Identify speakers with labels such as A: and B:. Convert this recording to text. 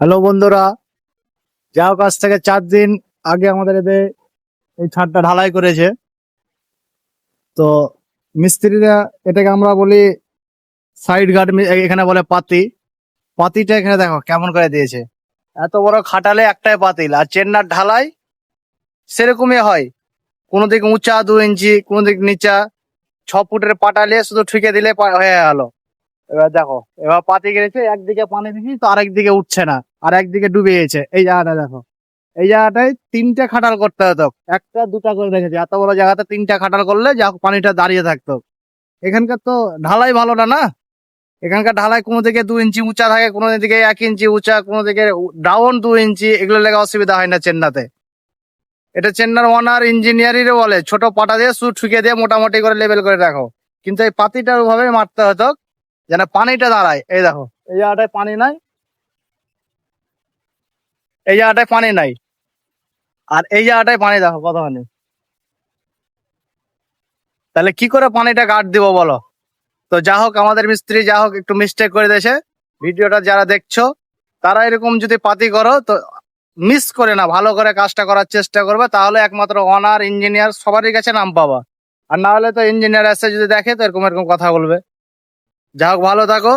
A: Hello বন্ধুরা, যা হোক আজ থেকে 4 দিন আগে আমাদের এদের এই ছাদটা ঢালাই করেছে। তো মিস্ত্রিরা, এটাকে আমরা বলি সাইড গার্ড, এখানে বলে পাতি। পাতিটা এখানে দেখো কেমন করে দিয়েছে। এত বড় খাটালে একটাই পাতিল, আর চেন্নার ঢালাই সেরকমই হয়। কোনো দিক উঁচা 2 ইঞ্চি, কোনো দিক নিচা 6 ফুটের পাটালে শুধু ঠুকে দিলে হয়ে গেল। এবার দেখো, এবার পাতি গেছে, একদিকে পানি দিচ্ছি তো আরেকদিকে উঠছে না, আর একদিকে ডুবে গেছে। এই জায়গাটা দেখো, এই জায়গাটায় 3টে খাটাল করতে হতো, একটা দুটা করে রেখেছে। এত বড় জায়গাতে 3টা খাটাল করলে যা পানিটা দাঁড়িয়ে থাকতো। এখানকার তো ঢালাই ভালো না, না। এখানকার ঢালাই কোনো দিকে 2 ইঞ্চি উঁচা থাকে, কোনো দিকে 1 ইঞ্চি উঁচা, কোনো দিকে ডাউন 2 ইঞ্চি। এগুলো লেগে অসুবিধা হয় না চেন্নাতে। এটা চেন্নার ওনার ইঞ্জিনিয়ারিরও বলে ছোট পাটা দিয়ে শুধু ঠুকে দিয়ে মোটামুটি করে লেভেল করে রাখো। কিন্তু এই পাতিটার ওভাবে মারতে হতো যেন পানিটা দাঁড়ায়। এই দেখো, এই জায়গাটায় পানি নাই, এই জায়গাটায় পানি নাই, আর এই জায়গাটায় পানি দেখো কতখানি। তাহলে কি করে পানিটা গার্ড দিব বলো? তো যা হোক, আমাদের মিস্ত্রি যা হোক একটু মিস্টেক করে দিয়েছে। ভিডিওটা যারা দেখছো তারা এরকম যদি পাতি করো তো মিস করে না, ভালো করে কাজটা করার চেষ্টা করবে, তাহলে একমাত্র ওনার ইঞ্জিনিয়ার সবারই কাছে নাম পাবা। আর না হলে তো ইঞ্জিনিয়ার এসে যদি দেখে তো এরকম এরকম কথা বলবে। যা হোক, ভালো থাকো।